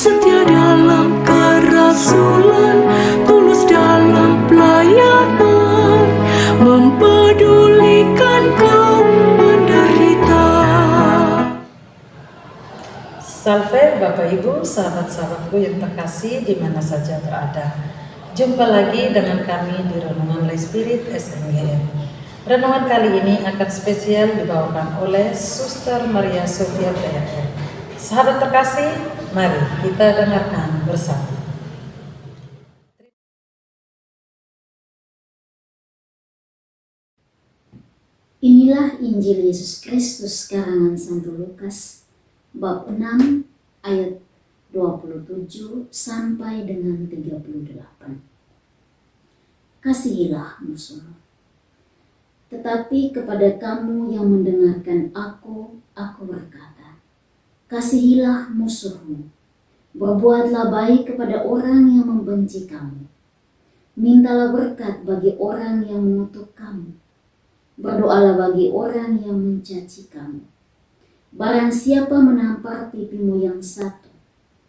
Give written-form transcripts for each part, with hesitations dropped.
setia dalam kerasulan, tulus dalam pelayanan, mempedulikan kaum menderita. Salve Bapak Ibu, sahabat-sahabatku yang terkasih di mana saja berada. Jumpa lagi dengan kami di Renungan Lay Spirit SMGM. Renungan kali ini akan spesial dibawakan oleh Suster Maria Sofia PNR. Sahabat terkasih, mari kita dengarkan bersama. Inilah Injil Yesus Kristus karangan Santo Lukas, bab 6 ayat 27 sampai dengan 38. Kasihilah musuhmu. Tetapi kepada kamu yang mendengarkan aku berkata, kasihilah musuhmu. Berbuatlah baik kepada orang yang membenci kamu. Mintalah berkat bagi orang yang mengutuk kamu. Berdoalah bagi orang yang mencaci kamu. Barang siapa menampar pipimu yang satu,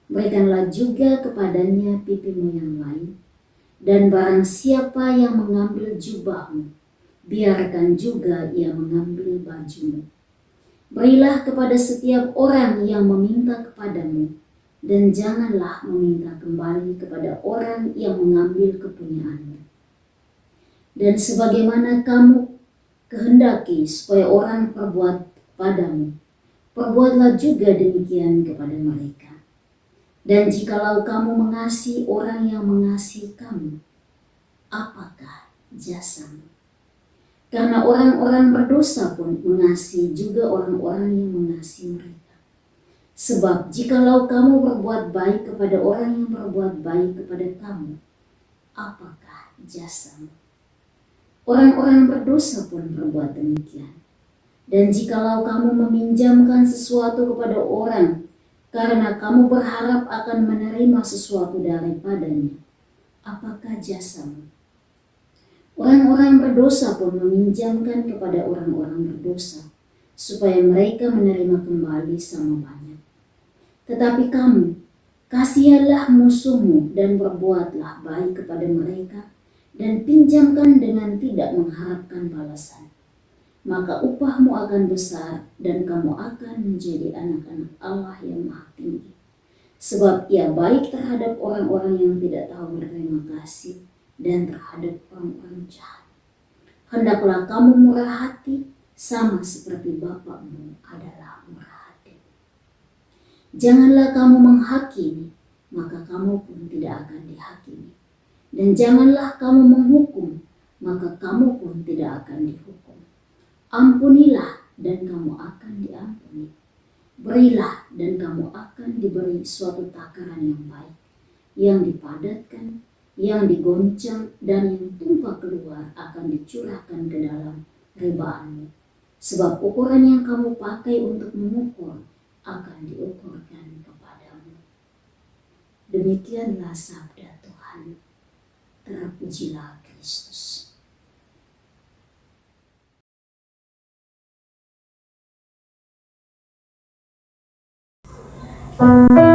berikanlah juga kepadanya pipimu yang lain. Dan barang siapa yang mengambil jubahmu, biarkan juga ia mengambil bajumu. Berilah kepada setiap orang yang meminta kepadamu, dan janganlah meminta kembali kepada orang yang mengambil kepunyaanmu. Dan sebagaimana kamu kehendaki supaya orang perbuat padamu, perbuatlah juga demikian kepada mereka. Dan jikalau kamu mengasihi orang yang mengasihi kamu, apakah jasamu? Karena orang-orang berdosa pun mengasihi juga orang-orang yang mengasihi mereka. Sebab jikalau kamu berbuat baik kepada orang yang berbuat baik kepada kamu, apakah jasamu? Orang-orang berdosa pun berbuat demikian. Dan jikalau kamu meminjamkan sesuatu kepada orang karena kamu berharap akan menerima sesuatu daripadanya, apakah jasamu? Orang-orang berdosa pun meminjamkan kepada orang-orang berdosa supaya mereka menerima kembali sama banyak. Tetapi kamu, kasihilah musuhmu dan berbuatlah baik kepada mereka dan pinjamkan dengan tidak mengharapkan balasan. Maka upahmu akan besar dan kamu akan menjadi anak-anak Allah yang Maha Tinggi. Sebab ia baik terhadap orang-orang yang tidak tahu berterima kasih dan terhadap orang-orang jahat. Hendaklah kamu murah hati sama seperti Bapakmu adalah murah hati. Janganlah kamu menghakimi, maka kamu pun tidak akan dihakimi. Dan janganlah kamu menghukum, maka kamu pun tidak akan dihukum. Ampunilah dan kamu akan diampuni. Berilah dan kamu akan diberi suatu takaran yang baik, yang dipadatkan, yang digoncang, dan yang tumpah keluar akan dicurahkan ke dalam ribaanmu. Sebab ukuran yang kamu pakai untuk mengukur akan diukurkan kepadamu. Demikianlah sabda Tuhan. Terpujilah Kristus. Now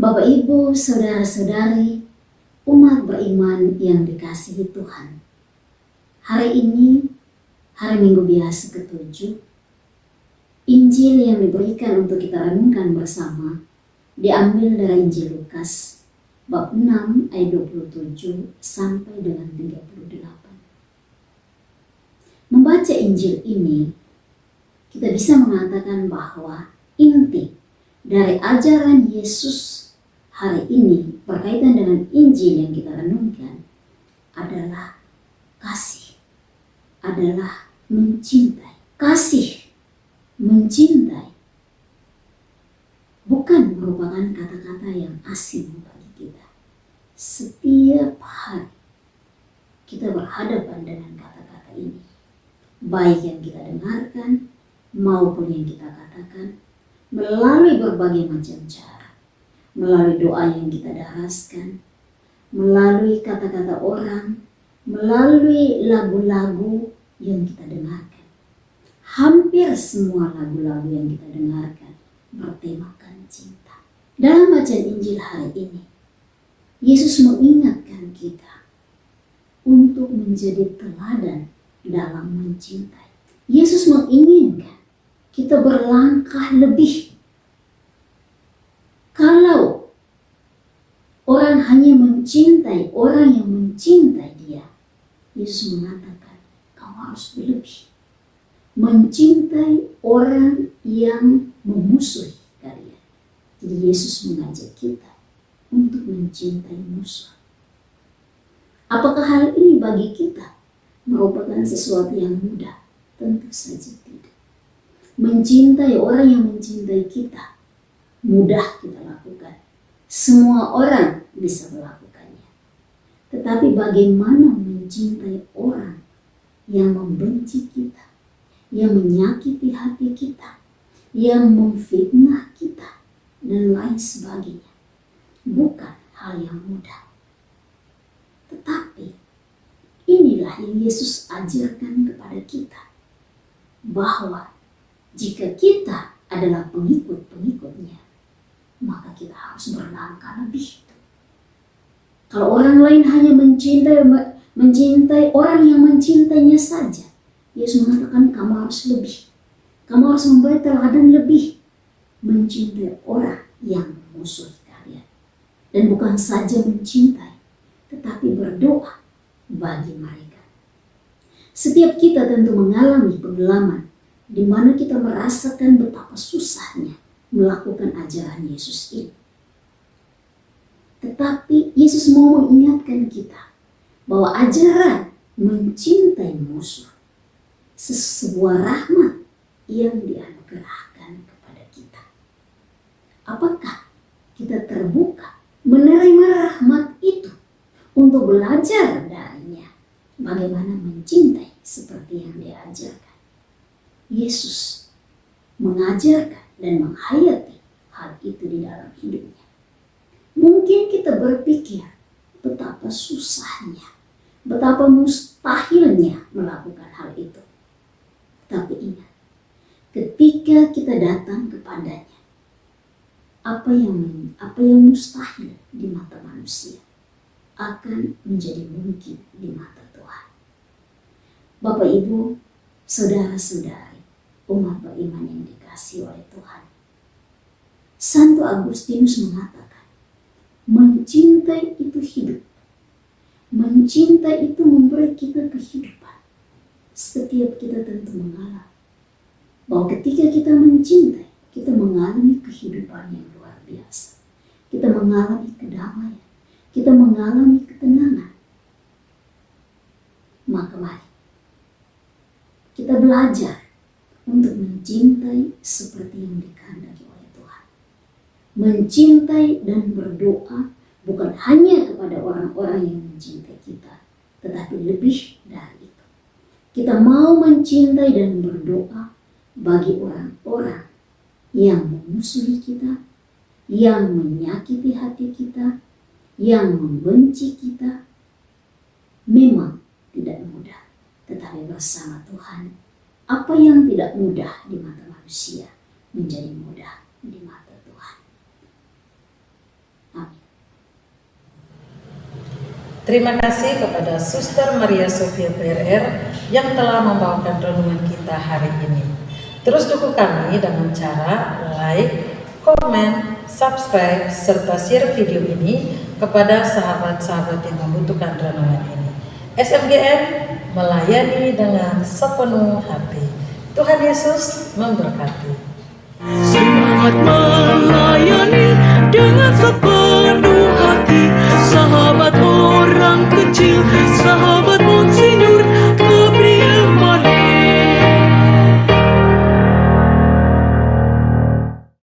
Bapak, Ibu, saudara-saudari, umat beriman yang dikasihi Tuhan. Hari ini, hari Minggu biasa ke-7, Injil yang diberikan untuk kita renungkan bersama diambil dari Injil Lukas, bab 6 ayat 27 sampai dengan 38. Membaca Injil ini, kita bisa mengatakan bahwa inti dari ajaran Yesus hari ini berkaitan dengan Injil yang kita renungkan adalah kasih, adalah mencintai. Kasih, mencintai bukan merupakan kata-kata yang asing bagi kita. Setiap hari kita berhadapan dengan kata-kata ini, baik yang kita dengarkan maupun yang kita katakan melalui berbagai macam cara, melalui doa yang kita daraskan, melalui kata-kata orang, melalui lagu-lagu yang kita dengarkan. Hampir semua lagu-lagu yang kita dengarkan bertemakan cinta. Dalam bacaan Injil hari ini, Yesus mengingatkan kita untuk menjadi teladan dalam mencintai. Yesus menginginkan kita berlangkah lebih. Kalau orang hanya mencintai orang yang mencintai dia, Yesus mengatakan kamu harus berlebih. Mencintai orang yang memusuhi kalian. Jadi Yesus mengajak kita untuk mencintai musuh. Apakah hal ini bagi kita merupakan sesuatu yang mudah? Tentu saja tidak. Mencintai orang yang mencintai kita mudah kita lakukan. Semua orang bisa melakukannya. Tetapi bagaimana mencintai orang yang membenci kita, yang menyakiti hati kita, yang memfitnah kita, dan lain sebagainya? Bukan hal yang mudah. Tetapi inilah yang Yesus ajarkan kepada kita, bahwa jika kita adalah pengikut-pengikutnya, maka kita harus berlangkah lebih. Kalau orang lain hanya mencintai orang yang mencintainya saja, Yesus mengatakan kamu harus lebih. Kamu harus membuat teladan lebih. Mencintai orang yang memusuhi kalian. Dan bukan saja mencintai, tetapi berdoa bagi mereka. Setiap kita tentu mengalami pengalaman di mana kita merasakan betapa susahnya melakukan ajaran Yesus ini. Tetapi Yesus mau mengingatkan kita bahwa ajaran mencintai musuh sebuah rahmat yang dianugerahkan kepada kita. Apakah kita terbuka menerima rahmat itu untuk belajar darinya bagaimana mencintai seperti yang diajarkan? Yesus mengajarkan dan menghayati hal itu di dalam hidupnya. Mungkin kita berpikir betapa susahnya, betapa mustahilnya melakukan hal itu. Tapi ingat, ketika kita datang kepadanya, apa yang mustahil di mata manusia akan menjadi mungkin di mata Tuhan. Bapak, Ibu, saudara-saudari, umat beriman yang dikasihi oleh Tuhan. Santo Agustinus mengatakan, mencintai itu hidup. Mencintai itu memberi kita kehidupan. Setiap kita tentu mengalami bahwa ketika kita mencintai, kita mengalami kehidupan yang luar biasa. Kita mengalami kedamaian. Kita mengalami ketenangan. Maka mari kita belajar untuk mencintai seperti yang dikehendaki oleh Tuhan. Mencintai dan berdoa bukan hanya kepada orang-orang yang mencintai kita, tetapi lebih dari itu. Kita mau mencintai dan berdoa bagi orang-orang yang memusuhi kita, yang menyakiti hati kita, yang membenci kita. Memang tidak mudah, tetapi bersama Tuhan, apa yang tidak mudah di mata manusia menjadi mudah di mata Tuhan. Terima kasih kepada Suster Maria Sofia PRR yang telah membawakan renungan kita hari ini. Terus dukung kami dengan cara like, komen, subscribe, serta share video ini kepada sahabat-sahabat yang membutuhkan renungan ini. SMGM melayani dengan sepenuh hati. Tuhan Yesus memberkati. Semangat melayani dengan sepenuh